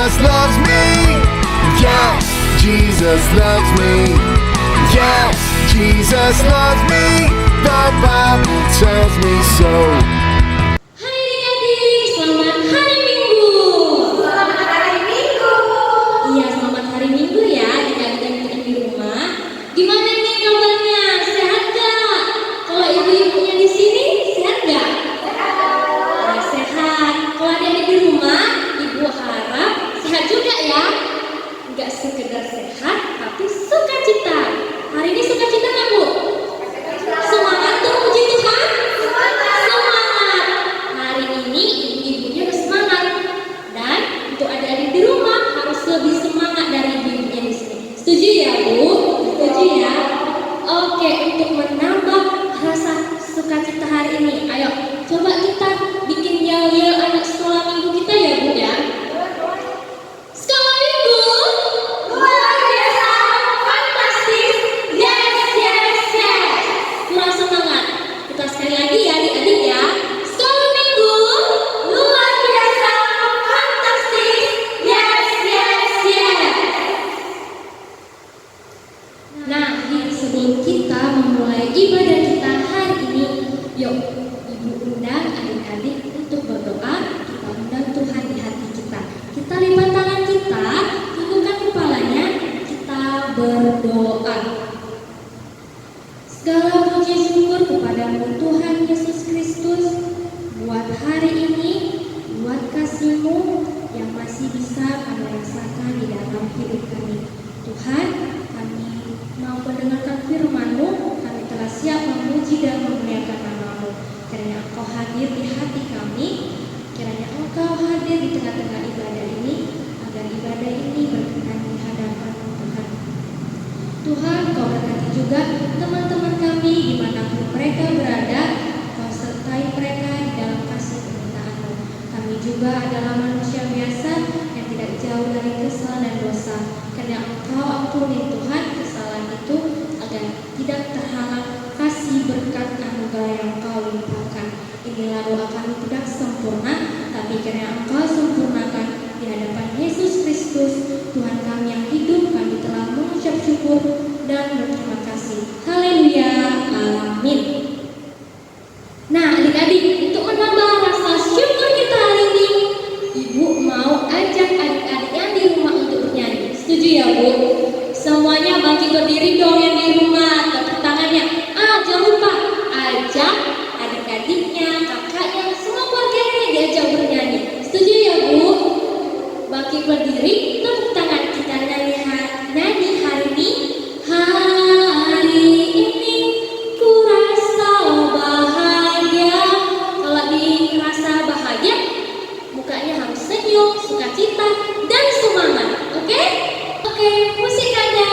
Jesus loves me. Yes, Jesus loves me. Yes, Jesus loves me. The Bible tells me so. Hai adik-adik, selamat hari Minggu. Selamat hari Minggu. Iya, selamat hari Minggu ya adik-adik yang di rumah. Gimana nih kabarnya? Sehat gak? Kalau ibu-ibunya di sini sehat gak? Nah, sehat. Kalau adik-adik di rumah, ibu harap sehat juga ya. Gak sekedar sehat, tapi sukacita. Hari ini sukacita gak Bu? Semangat tuh, puji Tuhan. Semangat. Hari ini ibu-ibunya bersemangat. Dan untuk adik-adik di rumah harus lebih semangat dari ibu-ibunya di sini. Setuju ya Bu? Setuju ya? Oke, untuk menambah rasa sukacita hari ini, ayo coba kita bikin yel-yel anak sekolah minggu kita ya Bu ya. Sekolah minggu Luar biasa, fantastis. yes, yes, yes. Kurang semangat. Kita sekali lagi ya adik-adik ya. Sekolah minggu Luar biasa, fantastis. yes, yes, yes. Nah, sebelum kita memulai ibadah kita hari ini, yuk ibu undang adik-adik untuk berdoa. Kita undang Tuhan di hati kita. Kita lipat tangan kita, tundukkan kepalanya, kita berdoa. Segala puji syukur kepadamu Tuhan Yesus Kristus, buat hari ini, buat kasih-Mu yang masih bisa kami rasakan di dalam hidup kami. Tuhan, kami mau mendengarkan firman-Mu, kami telah siap memuji dan memuliakan nama-Mu. Kiranya Engkau hadir di hati kami, kiranya Engkau hadir di tengah-tengah ibadah ini, agar ibadah ini berkenan di hadapan Tuhan. Tuhan, Kau berkati juga teman-teman kami dimanapun mereka berada, Kau sertai mereka di dalam kasih penyertaan-Mu. Kami juga adalah manusia biasa yang tidak jauh dari kesalahan dan dosa. Karena Engkau ampuni Tuhan kesalahan itu, agar tidak terhalang kasih berkat anugerah yang Kau limpahkan. Inilah doa kami tidak sempurna, tapi karena Engkau sempurnakan di hadapan Yesus Kristus, Tuhan kami yang hidup, kami telah mengucap syukur dan berterima kasih. Haleluya, amin. Nah adik-adik, untuk menambah rasa syukur kita hari ini, ibu mau ajak adik-adik yang di rumah untuk bernyanyi. Setuju ya Bu? Semuanya bangkit berdiri dong yang di rumah, tepuk tangannya. Jangan lupa ajak adik-adiknya, kakaknya, semua keluarganya diajak bernyanyi. Setuju ya Bu? Bangkit berdiri, tepuk tangan, kita nyanyi hari ini. Hari ini ku rasa bahagia. Kalau dirasa bahagia, mukanya harus senyum, sukacita, dan semangat. Oke? Oke, musik aja.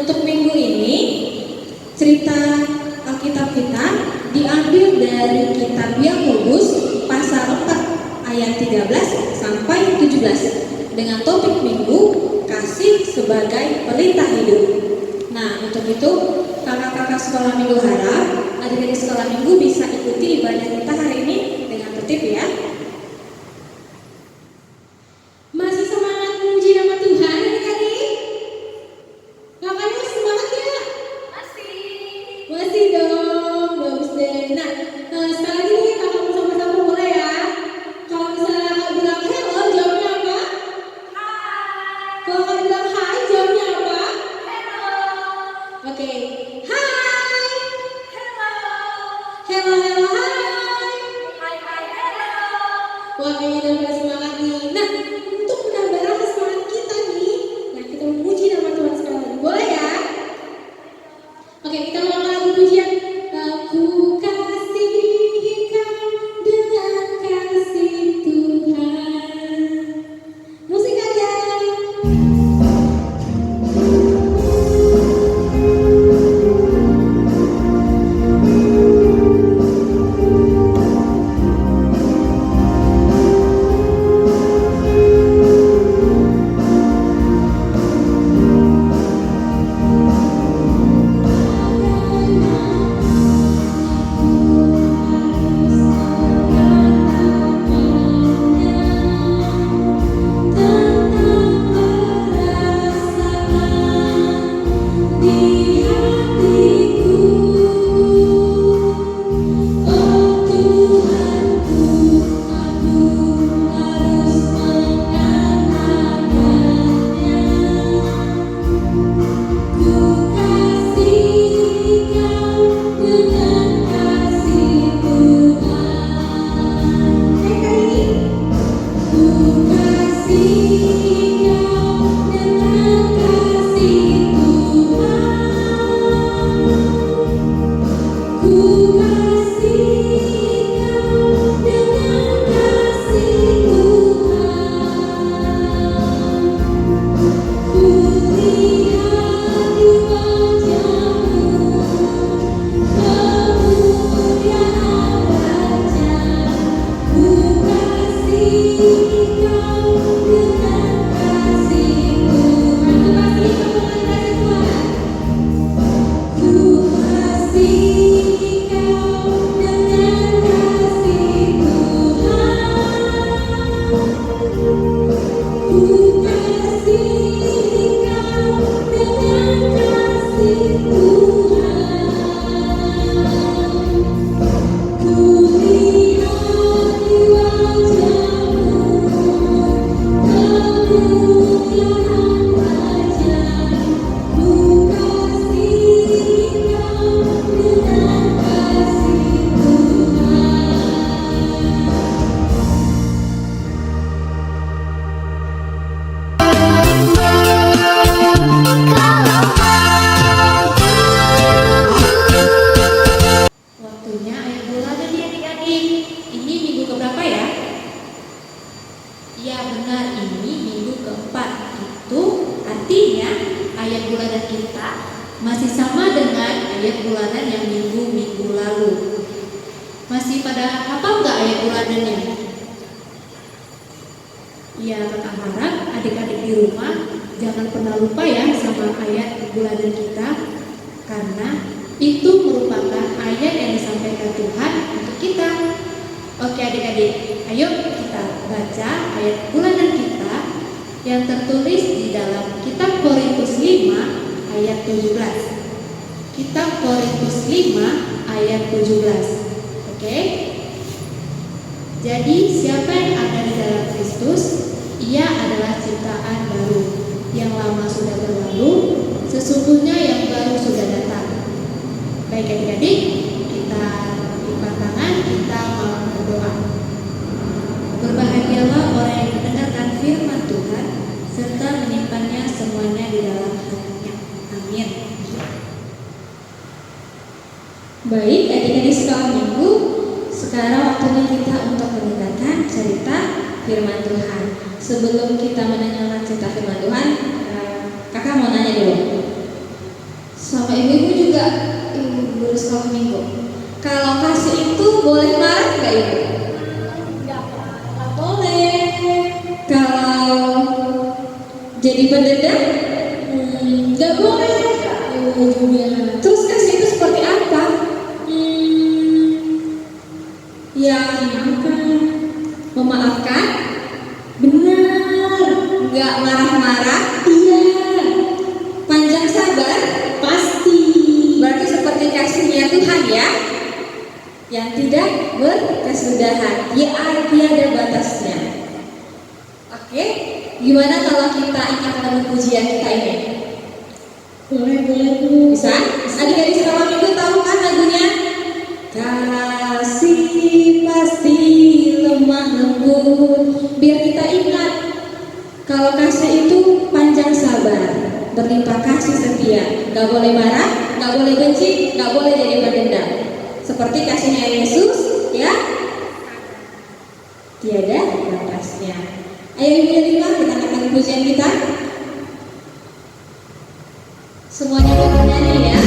untuk minggu ini cerita Alkitab kita diambil dari kitab Yakobus pasal 4 ayat 13 sampai 17 dengan topik minggu kasih sebagai pelita hidup. Nah, untuk itu kakak-kakak sekolah minggu harap adik-adik sekolah minggu bisa ikuti ibadah kita hari ini dengan tertib ya. Masih semangat memuji nama Tuhan adik-adik? Kakaknya semangat ya? Masih dong, bagus deh. Nah, sekali lagi nih kakak sama-sama boleh ya. Kalau misalnya kakak bilang hello, jawabnya apa? Kalau kakak bilang hai, jawabnya apa? Oke, hai. Hello, hello, hai. Wah, kayaknya udah pada semangat nih. Nah, untuk menambah rasa semangat kita nih, nah kita memuji nama Tuhan sekali lagi. Boleh ya? Oke, kita ulang lagu pujian. Aku kasih kau dengan kasih Tuhan. Musik aja. Waktunya ayat bulan nih adik-adik. Ini minggu keberapa ya? Ya benar, ini minggu keempat. Itu artinya ayat bulanan kita masih sama dengan ayat bulanan yang minggu-minggu lalu. Masih pada hafal nggak ayat bulanannya? Ya, kakak harap adik-adik di rumah jangan pernah lupa ya sama ayat bulanan kita, karena itu merupakan ayat yang disampaikan Tuhan untuk kita. Oke adik-adik, ayo kita baca ayat bulanan kita yang tertulis di dalam kitab Korintus 5 ayat 17. Kitab Korintus 5 ayat 17. Oke? Jadi siapa yang ada di dalam Kristus, ia adalah ciptaan baru. Yang lama sudah berlalu, sesungguhnya yang baru sudah datang. Baik adik-adik, kita lipat tangan, kita mau berdoa. Berbahagialah orang yang mendengarkan firman Tuhan serta menyimpannya semuanya di dalam hatinya. Amin. Baik adik-adik sekolah minggu, sekarang waktunya kita untuk mendengarkan cerita firman Tuhan. Sebelum kita mendengarkan cerita firman Tuhan, kakak mau nanya dulu. juga guru sekolah minggu. Kalau kasih itu boleh marah nggak ibu? Nggak boleh. Kalau jadi pendendam? Nggak boleh. Terus kasih itu seperti apa? Ya, memaafkan? Benar. Nggak marah-marah? Iya. Panjang sabar? Pasti. Berarti seperti kasihnya Tuhan ya, yang tidak berkesudahan, ya tiada batasnya. Oke, gimana kalau kita ingat lagu pujian kita ini? Boleh Bu. Bisa? Adik-adik sekolah minggu tahu kan lagunya? Kasih pasti lemah lembut. Biar kita ingat kalau kasih itu panjang sabar, berlimpah kasih setia, gak boleh marah, gak boleh benci, gak boleh jadi pendendam. Seperti kasihnya Yesus, ya, tiada batasnya. Ayo Ibu Lima, kita angkat pujian kita. Semuanya bernyanyi ya.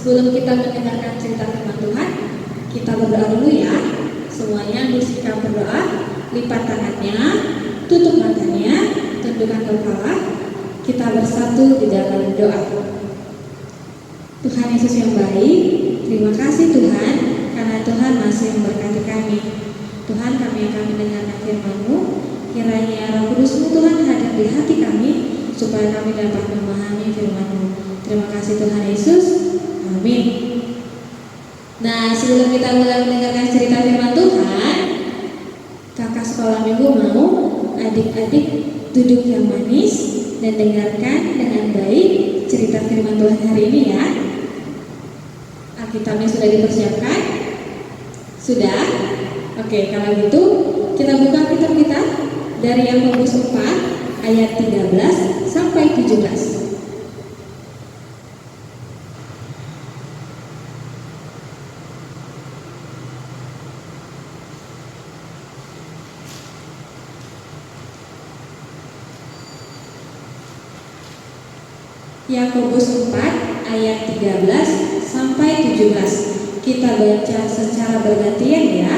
Sebelum kita mendengarkan cerita firman Tuhan, kita berdoa dulu ya. Semuanya bersikap berdoa, lipat tangannya, tutup matanya, tundukkan kepala. Kita bersatu di dalam doa. Tuhan Yesus yang baik, terima kasih Tuhan, karena Tuhan masih memberkati kami. Tuhan, kami akan mendengarkan firman-Mu. Kiranya Roh Kudus-Mu Tuhan hadir di hati kami, supaya kami dapat memahami firman-Mu. Terima kasih Tuhan Yesus. Amin. Nah, sebelum kita mulai mendengarkan cerita firman Tuhan, kakak sekolah minggu mau adik-adik duduk yang manis dan dengarkan dengan baik cerita firman Tuhan hari ini ya. Alkitabnya sudah dipersiapkan? Sudah? Oke, kalau gitu kita buka kitab kita dari Yakobus 4 ayat 13 sampai 17. Yakobus 4 ayat 13 sampai 17. Kita baca secara bergantian ya.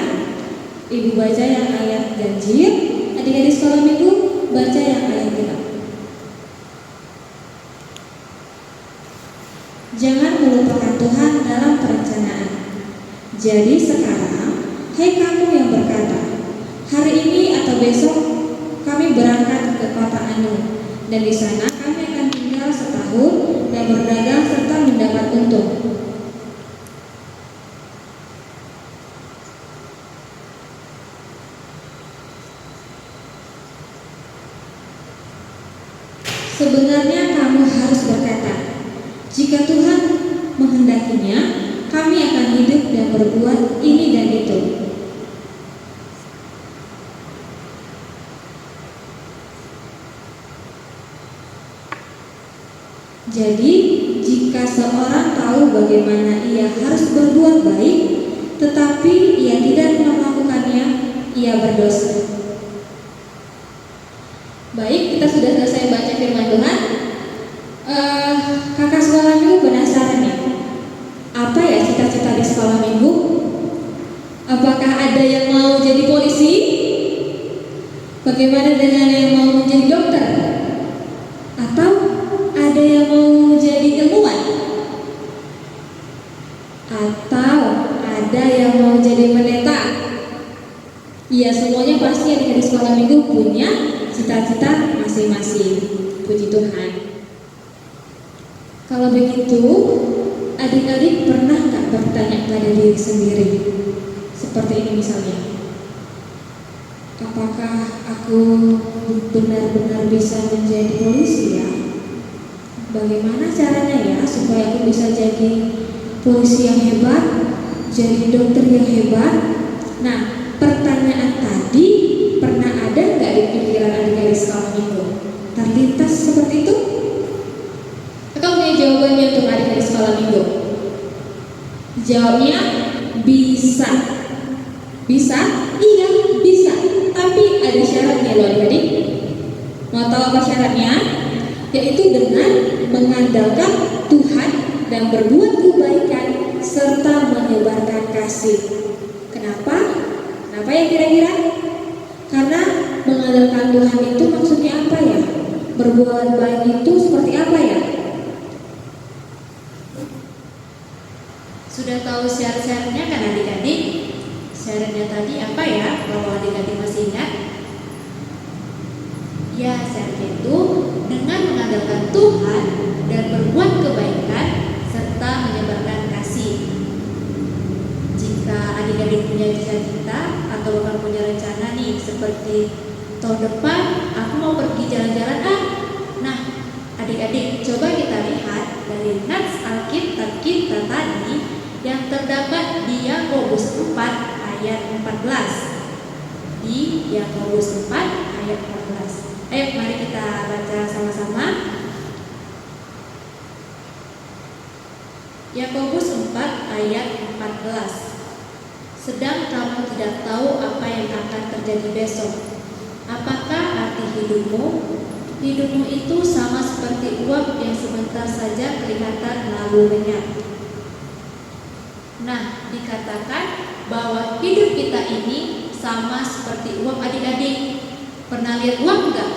Ibu baca yang ayat ganjil, adik-adik sekolah minggu baca yang ayat genap. Jangan melupakan Tuhan dalam perencanaan. Jadi sekarang, hai kamu yang berkata, hari ini atau besok kami berangkat ke kota Anu, dan di sana kami akan tinggal setahun dan berdagang serta mendapat untung. Sebenarnya kamu harus berkata, jika Tuhan menghendakinya, kami akan hidup dan berbuat ini dan itu. Jadi, jika seorang tahu bagaimana ia harus berbuat baik, tetapi ia tidak melakukannya, ia berdosa. Baik, kita sudah selesai baca firman Tuhan. Kakak sekolah minggu penasaran nih, apa ya cita-cita di sekolah minggu? Apakah ada yang mau jadi polisi? Bagaimana dengan yang mau menjadi dokter? Atau ada yang mau jadi ilmuwan? Atau ada yang mau jadi pendeta? Iya, semuanya pasti yang di sekolah minggu punya cita-cita masing-masing. Puji Tuhan. Kalau begitu, adik-adik pernah nggak bertanya pada diri sendiri? Seperti ini misalnya, apakah aku benar-benar bisa menjadi polisi ya? Bagaimana caranya ya supaya aku bisa jadi polisi yang hebat, jadi dokter yang hebat? Nah, pertanyaan tadi pernah ada nggak di pikiran adik-adik sekolah minggu? Terlintas seperti itu? Atau punya jawabannya untuk adik-adik sekolah minggu? Jawabnya bisa. Bisa? Iya, bisa. Tapi ada syaratnya loh adik-adik. Mau tahu apa syaratnya? Yaitu dengan mengandalkan Tuhan dan berbuat kebaikan serta menyebarkan kasih. Kenapa? Kenapa ya kira-kira? Karena mengandalkan Tuhan itu maksudnya apa ya? Berbuat baik itu seperti apa ya? Sudah tahu syarat-syaratnya kan adik-adik? Syaratnya tadi apa ya? Kalau adik-adik masih ingat? Ya, syaratnya itu dengan mengandalkan Tuhan dan berbuat kebaikan serta menyebarkan kasih. Jika adik-adik punya cita-cita atau bahkan punya rencana nih, seperti tahun depan aku mau pergi jalan-jalan Nah, adik-adik coba kita lihat dari nats Alkitab kita tadi yang terdapat di Yakobus 4 ayat 14. Di Yakobus 4 ayat 14. Ayo mari kita baca sama-sama. Yakobus 4 ayat 14. Sedang kamu tidak tahu apa yang akan terjadi besok. Apakah arti hidupmu? Hidupmu itu sama seperti uap yang sebentar saja kelihatan lalu lenyap. Nah, dikatakan bahwa hidup kita ini sama seperti uap adik-adik. Pernah lihat uap enggak?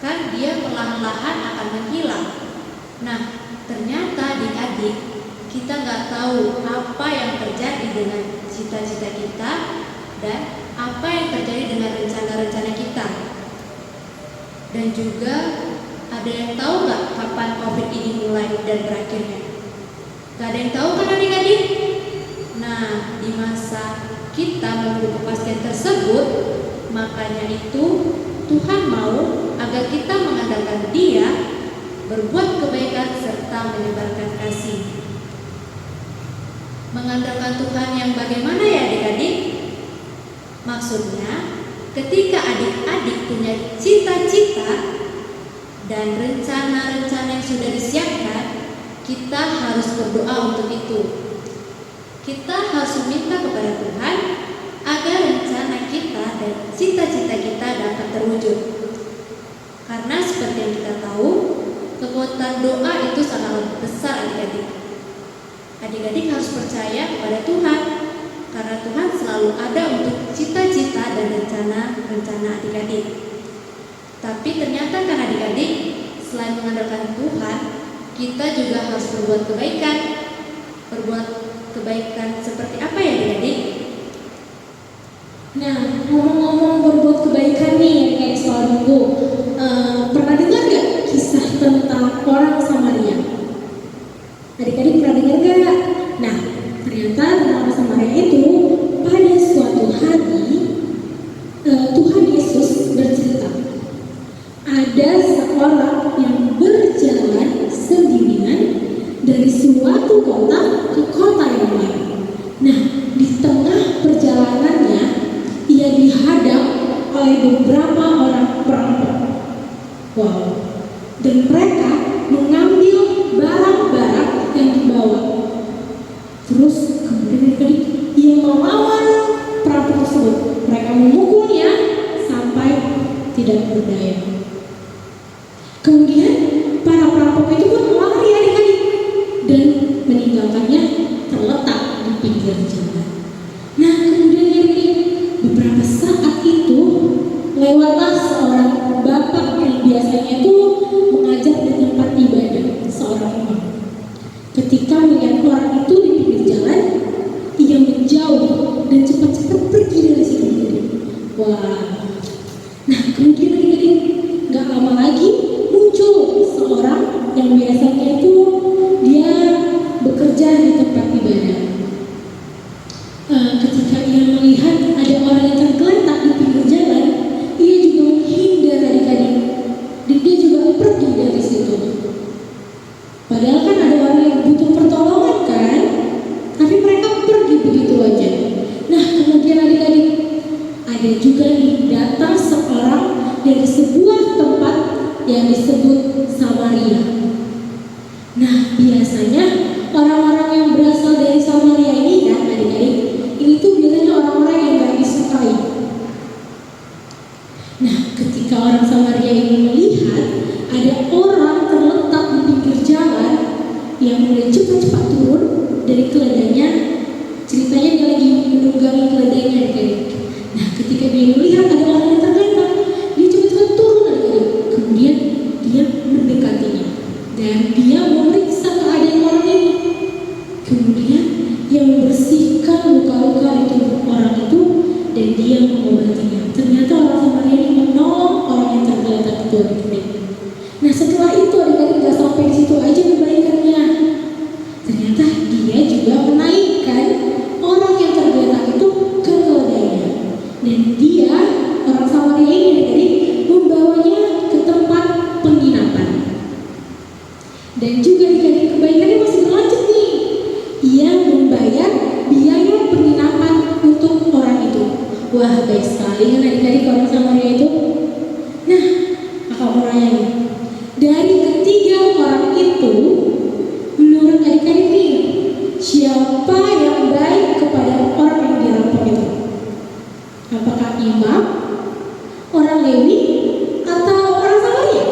Kan dia perlahan-lahan akan menghilang. Nah, ternyata adik-adik kita nggak tahu apa yang terjadi dengan cita-cita kita dan apa yang terjadi dengan rencana-rencana kita. Dan juga ada yang tahu nggak kapan COVID ini mulai dan berakhirnya? Gak ada yang tahu kan adik-adik? Nah, di masa kita menunggu kepastian tersebut, makanya itu Tuhan mau agar kita mengandalkan Dia, berbuat kebaikan serta menyebarkan kasih. Mengandalkan Tuhan yang bagaimana ya adik-adik? Maksudnya, ketika adik-adik punya cita-cita dan rencana-rencana yang sudah disiapkan, kita harus berdoa untuk itu. Kita harus meminta kepada Tuhan agar rencana kita dan cita-cita kita dapat terwujud. Karena seperti yang kita tahu, kekuatan doa itu sangat besar adik-adik. Adik-adik harus percaya kepada Tuhan, karena Tuhan selalu ada untuk cita-cita dan rencana-rencana adik-adik. Tapi ternyata kan adik-adik, selain mengandalkan Tuhan, kita juga harus berbuat kebaikan. Berbuat kebaikan seperti apa ya adik-adik? Nah, ngomong-ngomong berbuat kebaikan nih kayak sekolah minggu, pernah dengar gak kisah tentang orang Samaria? Adik-adik pernah dengar gak? Nah, ternyata orang Samaria itu pada suatu hari Tuhan Yesus bercerita, ada seorang oleh beberapa orang perampok. Wow. Dan mereka mengambil barang-barang yang dibawa. Terus kemudian ia melawan perampok tersebut. Mereka memukulnya sampai tidak berdaya. Kemudian para perampok itu pun lari adik-adik dan meninggalkannya terletak di pinggir jalan. Nah kemudian adik-adik, beberapa saat itu lewatlah seorang bapak yang biasanya itu mengajar di tempat ibadah, seorang imam. Ketika melihat orang itu di pinggir jalan, ia menjauh dan cepat-cepat pergi dari situ. Wah. Nah kemudian adik-adik, gak lama lagi muncul seorang yang biasanya itu dia bekerja di tempat ibadah. Ketika ia melihat ada orang yang tergeletak di pinggir jalan, ia juga menghindar adik-adik, dan dia juga pergi dari situ. Padahal kan ada orang yang butuh pertolongan kan, tapi mereka pergi begitu aja. Nah kemudian adik-adik, ada juga nih datang seorang dari sebuah tempat yang disebut Samaria. Nah biasanya orang-orang yang berasal dari Samaria ini kan adik-adik, ini tuh biasanya orang-orang yang gak disukai. Nah ketika orang Samaria ini melihat ada orang terletak di pinggir jalan yang mulai cepat-cepat turun dari keledainya, ceritanya dia lagi menunggangi keledainya adik-adik. Nah ketika dia melihat ada orang yang tergeletak, dia cepat-cepat turun adik-adik. Kemudian dia mendekatinya dan dia memeriksa keadaan orang ini. Kemudian dia membersihkan luka-luka di tubuh orang itu dan dia mengobatinya. Ternyata orang Samaria ini menolong orang yang tergeletak itu adik-adik. Nah setelah itu adik-adik gak sampai di situ aja kebaikannya. Ternyata dia juga menaikkan orang yang tergeletak itu ke keledainya. Dan dia, orang Samaria ini adik-adik, membawanya ke tempat penginapan. Dan juga adik-adik kebaikannya masih berlanjut nih. Ia membayar biaya penginapan untuk orang itu. Wah baik sekali kan adik-adik orang Samaria itu. Nah, kakak mau nanya nih, dari ketiga orang itu, menurut adik-adik nih, siapa yang baik kepada orang yang dirampok itu? Apakah imam, orang Lewi, atau orang Samaria?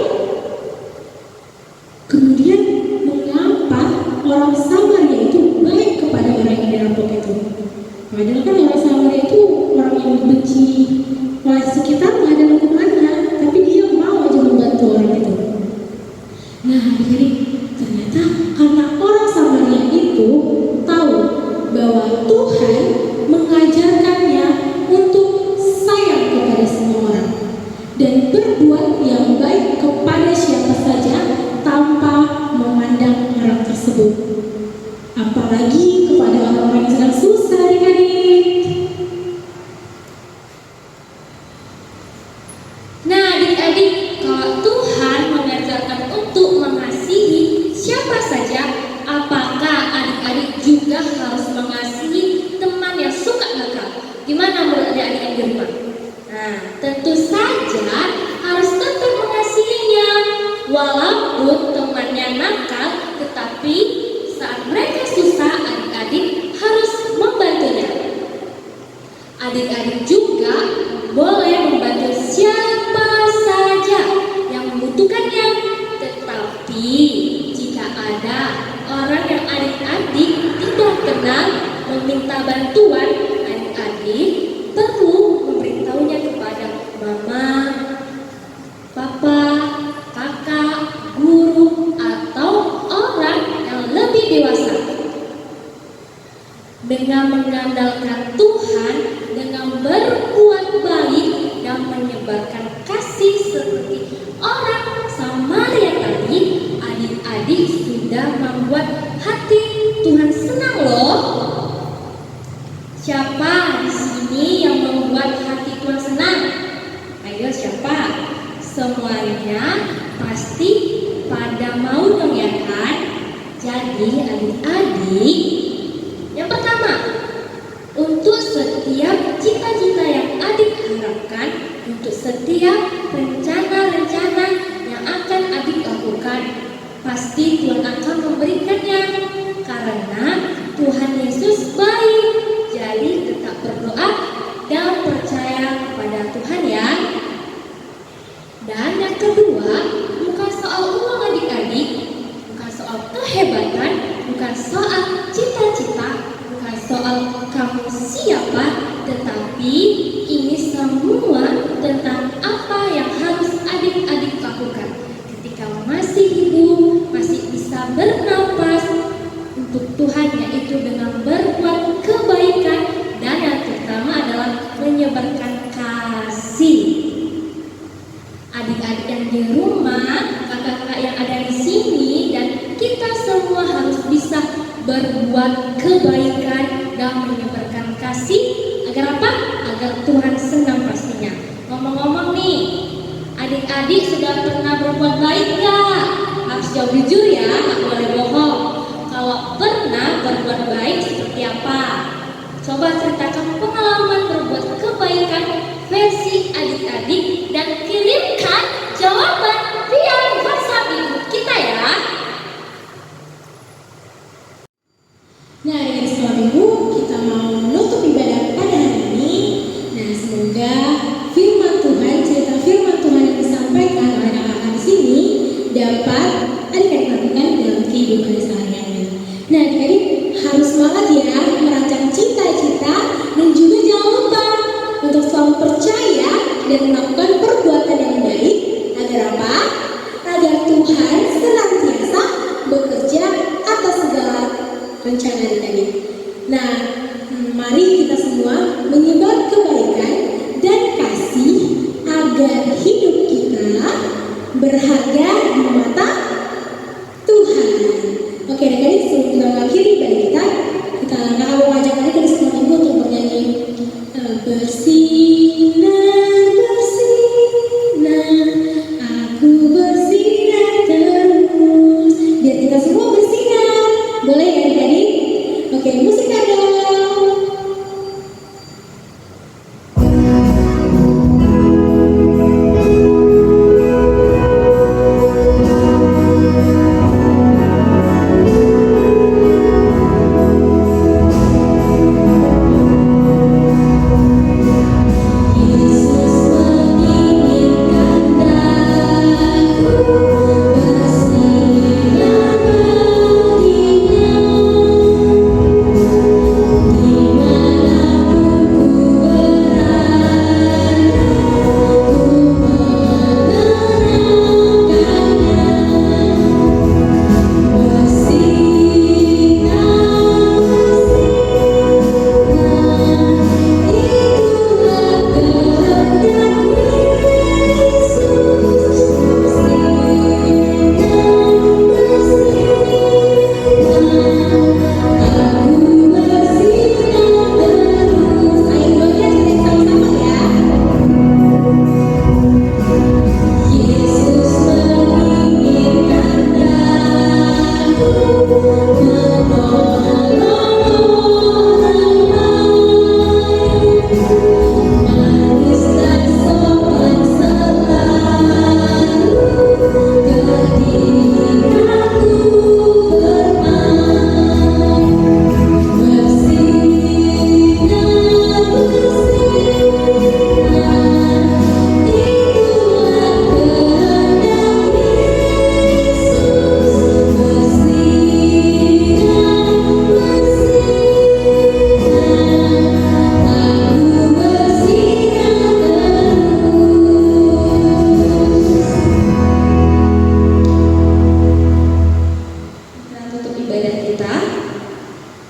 Kemudian mengapa orang Samaria itu baik kepada orang yang dirampok itu? Padahal kan orang Samaria itu orang yang dibenci oleh sekitarnya dan lingkungannya, tapi dia mau aja membantu orang itu. Nah adik-adik, ternyata karena orang Samaria itu tahu bahwa Tuhan mengajarkannya untuk sayang kepada semua orang dan berbuat yang baik kepada siapa saja tanpa memandang orang tersebut, apalagi kepada orang-orang yang sedang susah adik-adik. Nah adik-adik, kalau Tuhan mengajarkan untuk mengasihi siapa saja, apakah adik-adik juga harus mengasihi teman yang suka nakal? Gimana menurut adik-adik di rumah? Nah, tentu saja harus tetap mengasihinya. Walaupun temannya nakal, tetapi saat mereka susah, adik-adik harus membantunya. Adik-adik juga boleh membantu siapa saja yang membutuhkannya. Tetapi jika ada orang yang adik-adik tidak kenal meminta bantuan, adik-adik perlu memberitahunya kepada mama, papa, kakak, guru, atau orang yang lebih dewasa. Dengan mengandalkan Tuhan, dengan berbuat baik dan menyebarkan kasih seperti orang Samaria tadi, adik-adik sudah membuat hati Tuhan senang loh. Siapa di sini yang membuat hati Tuhan senang? Ayo siapa? Semuanya pasti pada mau dong ya kan? Jadi adik-adik, yang pertama, untuk setiap cita-cita yang adik harapkan, untuk setiap rencana-rencana yang akan adik lakukan, pasti Tuhan akan memberikannya. Karena Tuhan Yesus baik. Jadi tetap berdoa dan percaya kepada Tuhan ya. Dan yang kedua, bukan soal uang adik-adik, bukan soal kehebatan, bukan soal cita-cita, bukan soal kamu siapa, tetapi ini semua tentang apa yang harus adik-adik lakukan ketika masih hidup, masih bisa bernapas untuk Tuhan, yaitu dengan berbuat kebaikan dan yang terutama adalah menyebarkan kasih. Adik-adik yang di rumah, kakak-kakak yang ada di sini, dan kita semua harus bisa berbuat kebaikan dan menyebarkan kasih agar apa? Agar Tuhan senang pastinya. Ngomong-ngomong nih, adik-adik sudah pernah berbuat baik gak? Harus jawab jujur ya, nggak boleh bohong. Kalau pernah berbuat baik seperti apa? Coba ceritakan pengalaman berbuat kebaikan versi adik-adik dan kirimkan jawaban via WhatsApp ibu kita ya. Nah, dari sekolah minggu kita mau menutup ibadah pada hari ini. Nah, semoga firman Tuhan, cerita firman Tuhan yang disampaikan oleh kakak-kakak di sini dapat adik-adik lakukan dalam kehidupan sehari-hari. Nah, adik-adik harus semangat ya merancang cita-cita dan juga jangan lupa untuk selalu percaya dan melakukan perbuatan yang baik agar apa? Agar Tuhan senantiasa bekerja atas segala rencana adik-adik. Nah, mari kita semua menyebar kebaikan dan kasih agar hidup kita berharga di mata Tuhan. Oke, adik-adik, sebelum kita mengakhiri ibadah kita akan mengajak adik di sekolah minggu untuk bernyanyi bersinar, bersinar, aku bersinar terus. Biar kita semua bersinar. Boleh ya adik-adik? Oke, musik dong.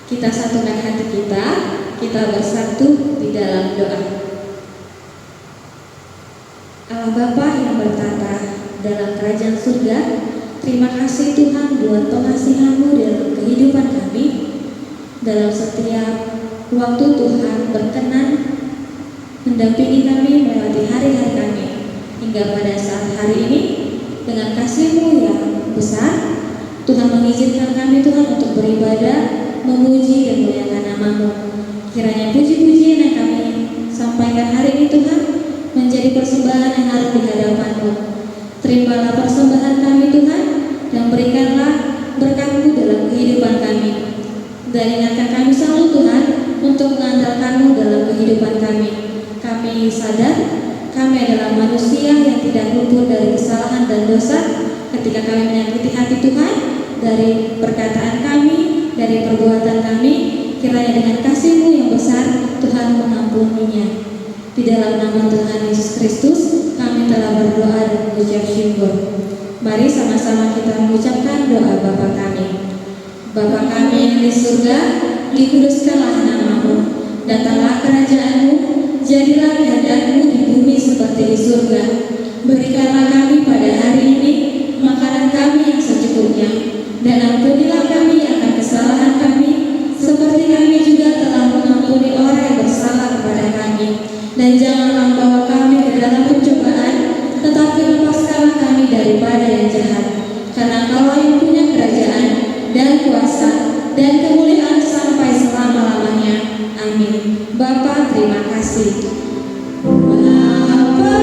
Kita satukan hati kita bersatu di dalam doa. Allah Bapa yang bertata dalam kerajaan surga, terima kasih Tuhan buat pengasihan-Mu dalam kehidupan kami. Dalam setiap waktu Tuhan berkenan mendampingi kami melewati hari-hari kami, hingga pada saat hari ini dengan kasih-Mu yang besar, Tuhan mengizinkan kami Tuhan untuk beribadah, memuji dan memuliakan nama-Mu. Kiranya puji-pujian yang kami sampaikan hari ini Tuhan menjadi persembahan kami sadar kami adalah manusia yang tidak luput dari kesalahan dan dosa ketika kami menyakiti hati Tuhan, dari perkataan kami, dari perbuatan kami. Kiranya dengan kasih-Mu yang besar Tuhan mengampuninya. Di dalam nama Tuhan Yesus Kristus kami telah berdoa dan mengucap syukur. Mari sama-sama kita mengucapkan doa Bapa kami. Bapa kami yang di surga, dikuduskanlah nama-Mu, datanglah kerajaan-Mu, jadilah kehendak-Mu di bumi seperti di surga. Berikanlah kami pada hari ini makanan kami yang secukupnya, dan ampunilah kami akan kesalahan kami, seperti kami juga telah mengampuni orang yang bersalah kepada kami. Dan janganlah membawa kami ke dalam pencobaan, tetapi lepaskanlah kami daripada yang jahat. Karena Engkau yang punya kerajaan dan kuasa dan kemuliaan sampai selama-lamanya. Amin. Bapa, terima kasih. Bapa,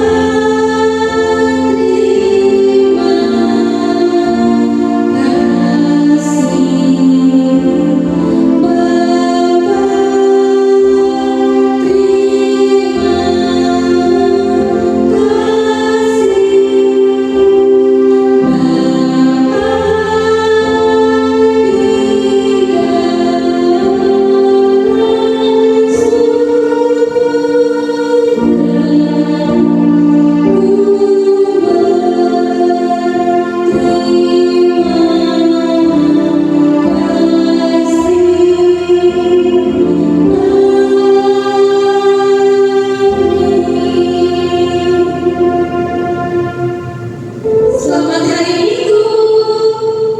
selamat hari Minggu.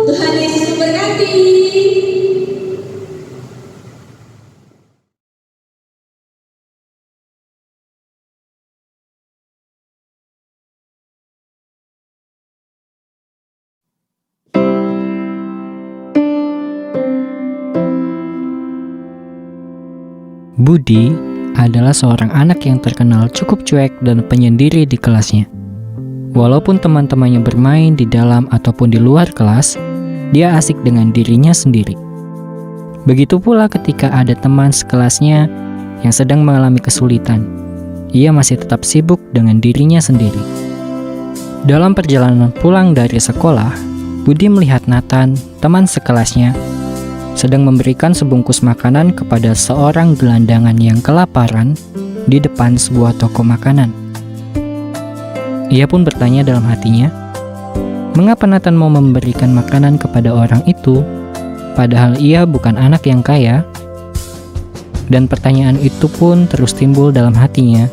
Tuhan Yesus memberkati. Budi adalah seorang anak yang terkenal cukup cuek dan penyendiri di kelasnya. Walaupun teman-temannya bermain di dalam ataupun di luar kelas, dia asik dengan dirinya sendiri. Begitu pula ketika ada teman sekelasnya yang sedang mengalami kesulitan, ia masih tetap sibuk dengan dirinya sendiri. Dalam perjalanan pulang dari sekolah, Budi melihat Nathan, teman sekelasnya, sedang memberikan sebungkus makanan kepada seorang gelandangan yang kelaparan di depan sebuah toko makanan. Ia pun bertanya dalam hatinya, mengapa Nathan mau memberikan makanan kepada orang itu, padahal ia bukan anak yang kaya? Dan pertanyaan itu pun terus timbul dalam hatinya,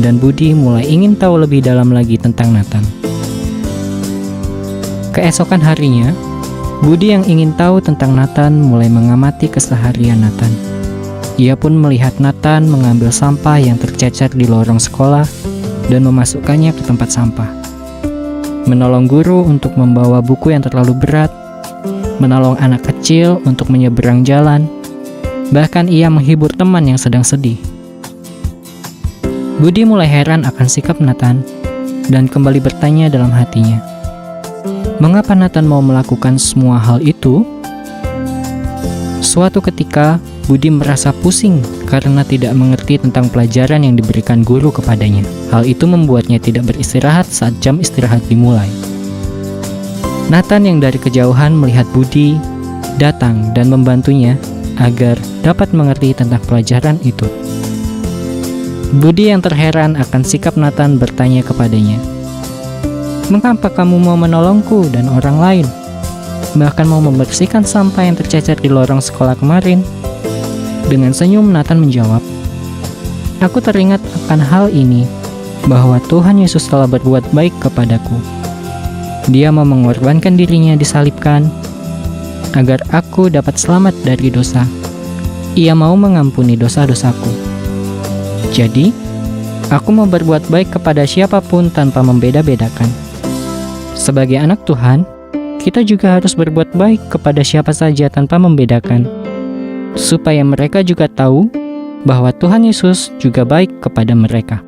dan Budi mulai ingin tahu lebih dalam lagi tentang Nathan. Keesokan harinya, Budi yang ingin tahu tentang Nathan mulai mengamati keseharian Nathan. Ia pun melihat Nathan mengambil sampah yang tercecer di lorong sekolah dan memasukkannya ke tempat sampah. Menolong guru untuk membawa buku yang terlalu berat, menolong anak kecil untuk menyeberang jalan, bahkan ia menghibur teman yang sedang sedih. Budi mulai heran akan sikap Nathan dan kembali bertanya dalam hatinya, mengapa Nathan mau melakukan semua hal itu? Suatu ketika, Budi merasa pusing karena tidak mengerti tentang pelajaran yang diberikan guru kepadanya. Hal itu membuatnya tidak beristirahat saat jam istirahat dimulai. Nathan yang dari kejauhan melihat Budi datang dan membantunya agar dapat mengerti tentang pelajaran itu. Budi yang terheran akan sikap Nathan bertanya kepadanya, mengapa kamu mau menolongku dan orang lain? Bahkan mau membersihkan sampah yang tercecer di lorong sekolah kemarin? Dengan senyum Nathan menjawab, aku teringat akan hal ini, bahwa Tuhan Yesus telah berbuat baik kepadaku. Dia mau mengorbankan dirinya disalibkan, agar aku dapat selamat dari dosa. Ia mau mengampuni dosa-dosaku. Jadi, aku mau berbuat baik kepada siapapun tanpa membeda-bedakan. Sebagai anak Tuhan, kita juga harus berbuat baik kepada siapa saja tanpa membedakan, supaya mereka juga tahu bahwa Tuhan Yesus juga baik kepada mereka.